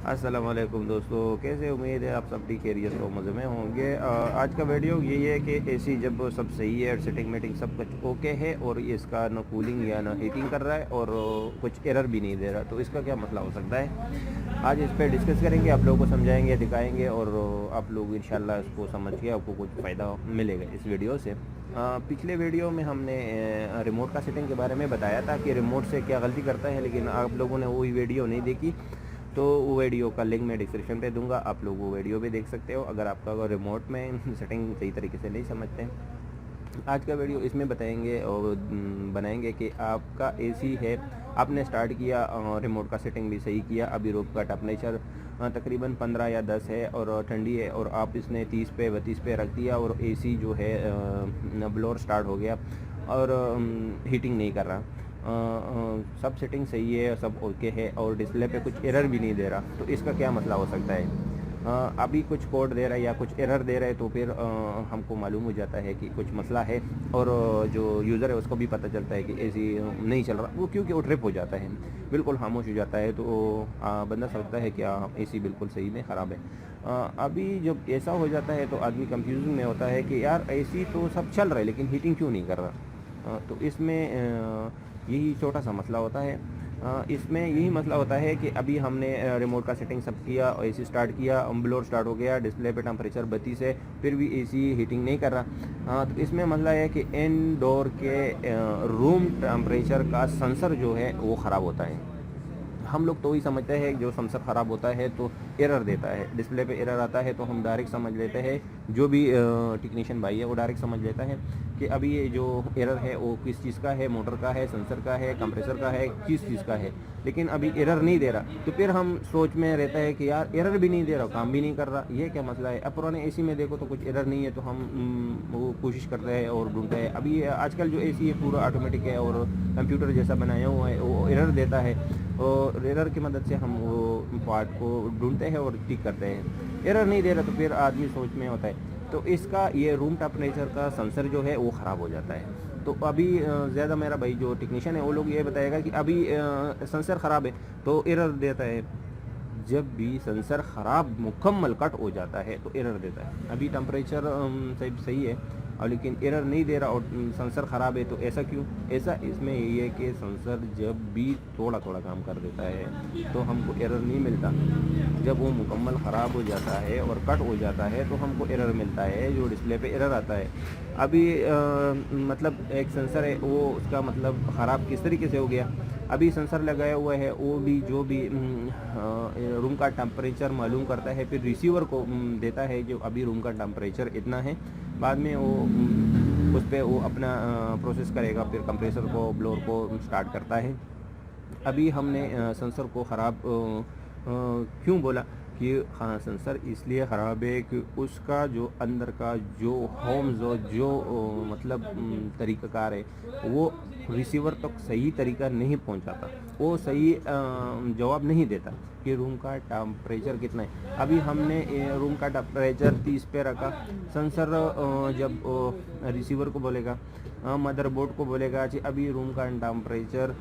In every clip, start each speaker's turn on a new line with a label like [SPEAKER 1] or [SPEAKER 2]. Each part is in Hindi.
[SPEAKER 1] अस्सलाम वालेकुम दोस्तों, कैसे? उम्मीद है आप सब ठीक खैरियत तो मज़े में होंगे। आज का वीडियो यही है कि एसी जब सब सही है, सेटिंग मेटिंग सब कुछ ओके है और इसका ना कूलिंग या ना हीटिंग कर रहा है और कुछ एरर भी नहीं दे रहा, तो इसका क्या मसला हो सकता है। आज इस पर डिस्कस करेंगे, आप लोगों को समझाएंगे, दिखाएंगे और आप लोग इंशाल्लाह इसको समझ के आपको कुछ फ़ायदा मिलेगा इस वीडियो से। पिछले वीडियो में हमने रिमोट का सेटिंग के बारे में बताया था कि रिमोट से क्या गलती करता है, लेकिन आप लोगों ने वही वीडियो नहीं देखी, तो वो वीडियो का लिंक मैं डिस्क्रिप्शन पे दूंगा, आप लोग वो वीडियो भी देख सकते हो अगर आपका रिमोट में सेटिंग सही तरीके से नहीं समझते हैं। आज का वीडियो इसमें बताएंगे और बनाएंगे कि आपका एसी है, आपने स्टार्ट किया, रिमोट का सेटिंग भी सही किया, अभी रूम का टेम्परेचर तकरीबन 15 या 10 है और ठंडी है और आप इसने 30 पे 32 पे रख दिया और एसी जो है ब्लोअर स्टार्ट हो गया और हीटिंग नहीं कर रहा। सब सेटिंग सही है, सब ओके है और डिस्प्ले पे कुछ एरर भी नहीं दे रहा, तो इसका क्या मसला हो सकता है। अभी कुछ कोड दे रहा है या कुछ एरर दे रहा है तो फिर हमको मालूम हो जाता है कि कुछ मसला है और जो यूज़र है उसको भी पता चलता है कि एसी नहीं चल रहा, वो क्योंकि वो ट्रिप हो जाता है, बिल्कुल खामोश हो जाता है, तो बंदा समझता है कि एसी बिल्कुल सही में ख़राब है। अभी जब ऐसा हो जाता है तो आदमी कंफ्यूजन में होता है कि यार एसी तो सब चल रहा है लेकिन हीटिंग क्यों नहीं कर रहा। तो इसमें यही छोटा सा मसला होता है। इसमें यही मसला होता है कि अभी हमने रिमोट का सेटिंग सब किया और एसी स्टार्ट किया, ब्लोअर स्टार्ट हो गया, डिस्प्ले पे टेम्परेचर 32 है, फिर भी एसी हीटिंग नहीं कर रहा। तो इसमें मसला है कि इनडोर के रूम टेम्परेचर का सेंसर जो है वो ख़राब होता है। हम लोग तो वही समझते हैं जो सेंसर ख़राब होता है तो एरर देता है, डिस्प्ले पे एरर आता है तो हम डायरेक्ट समझ लेते हैं, जो भी टेक्नीशियन भाई है वो डायरेक्ट समझ लेता है कि अभी ये जो एरर है वो किस चीज़ का है, मोटर का है, सेंसर का है, कंप्रेसर का है, किस चीज़ का है, लेकिन अभी एरर नहीं दे रहा। तो फिर हम सोच में रहता है कि यार एरर भी नहीं दे रहा, काम भी नहीं कर रहा, ये क्या मसला है। अब पुराने एसी में देखो तो कुछ एरर नहीं है तो हम वो कोशिश करते हैं और ढूंढते हैं। अभी आजकल जो एसी है पूरा ऑटोमेटिक है और कंप्यूटर जैसा बनाया हुआ है, वो एरर देता है और एरर की मदद से हम वो पार्ट को ढूंढते हैं और ठीक करते हैं। एरर नहीं दे रहा तो फिर आदमी सोच में होता है, तो इसका ये रूम टेम्परेचर का सेंसर जो है वो ख़राब हो जाता है। तो अभी ज़्यादा मेरा भाई जो टेक्नीशियन है वो लोग ये बताएगा कि अभी सेंसर ख़राब है तो एरर देता है। जब भी सेंसर ख़राब मुकम्मल कट हो जाता है तो एरर देता है। अभी टेम्परेचर सही है और लेकिन एरर नहीं दे रहा और सेंसर ख़राब है, तो ऐसा क्यों? ऐसा इसमें यही है कि सेंसर जब भी थोड़ा थोड़ा काम कर देता है तो हमको एरर नहीं मिलता, जब वो मुकम्मल ख़राब हो जाता है और कट हो जाता है तो हमको एरर मिलता है, जो डिस्प्ले पे एरर आता है। अभी मतलब एक सेंसर है वो उसका मतलब ख़राब किस तरीके से हो गया। अभी सेंसर लगाया हुआ है वो भी जो भी रूम का टेम्परेचर मालूम करता है, फिर रिसीवर को देता है जो अभी रूम का टेम्परेचर इतना है, बाद में वो उस पर वो अपना प्रोसेस करेगा, फिर कंप्रेसर को ब्लोअर को स्टार्ट करता है। अभी हमने सेंसर को ख़राब क्यों बोला कि हाँ सेंसर इसलिए ख़राब है कि उसका जो अंदर का जो होम जो मतलब तरीक़ाकार है वो रिसीवर तक सही तरीका नहीं पहुंचाता, वो सही जवाब नहीं देता कि रूम का टेम्परेचर कितना है। अभी हमने रूम का टेम्परेचर 30 पे रखा, सेंसर जब रिसीवर को बोलेगा, मदरबोर्ड को बोलेगा कि अभी रूम का टेम्परेचर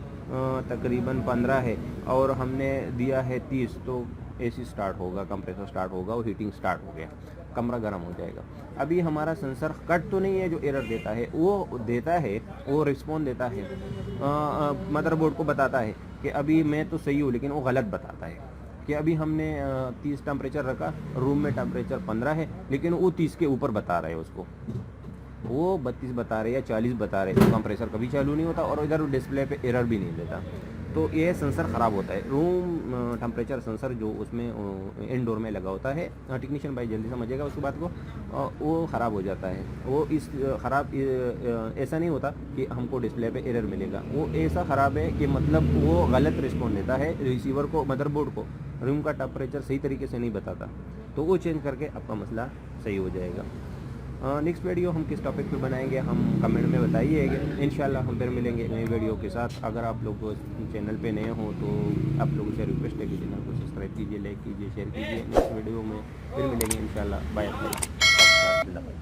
[SPEAKER 1] तकरीबन 15 है और हमने दिया है 30, तो एसी स्टार्ट होगा, कंप्रेसर स्टार्ट होगा और हीटिंग स्टार्ट हो गया, कमरा गर्म हो जाएगा। अभी हमारा सेंसर कट तो नहीं है जो एरर देता है, वो देता है, वो रिस्पॉन्ड देता है, मदरबोर्ड को बताता है कि अभी मैं तो सही हूँ, लेकिन वो गलत बताता है कि अभी हमने 30 टेम्परेचर रखा, रूम में टेम्परेचर 15 है, लेकिन वो 30 के ऊपर बता रहे हैं उसको, वो 32 बता रहे या 40 बता रहे, तो कंप्रेसर कभी चालू नहीं होता और इधर डिस्प्ले पे एरर भी नहीं देता, तो ये सेंसर ख़राब होता है। रूम टेम्परेचर सेंसर जो उसमें इनडोर में लगा होता है, टेक्नीशियन भाई जल्दी समझेगा उस बात को, वो ख़राब हो जाता है। वो इस ख़राब ऐसा नहीं होता कि हमको डिस्प्ले पे एरर मिलेगा, वो ऐसा ख़राब है कि मतलब वो गलत रिस्पॉन्ड देता है रिसीवर को, मदरबोर्ड को, रूम का टेम्परेचर सही तरीके से नहीं बताता, तो वो चेंज करके आपका मसला सही हो जाएगा। नेक्स्ट वीडियो हम किस टॉपिक पे बनाएंगे हम कमेंट में बताइएगा, इंशाल्लाह हम फिर मिलेंगे नई वीडियो के साथ। अगर आप लोग चैनल पे नए हो तो आप लोगों से रिक्वेस्ट है कि चैनल को सब्सक्राइब कीजिए, लाइक कीजिए, शेयर कीजिए। नेक्स्ट वीडियो में फिर मिलेंगे इंशाल्लाह। Bye bye.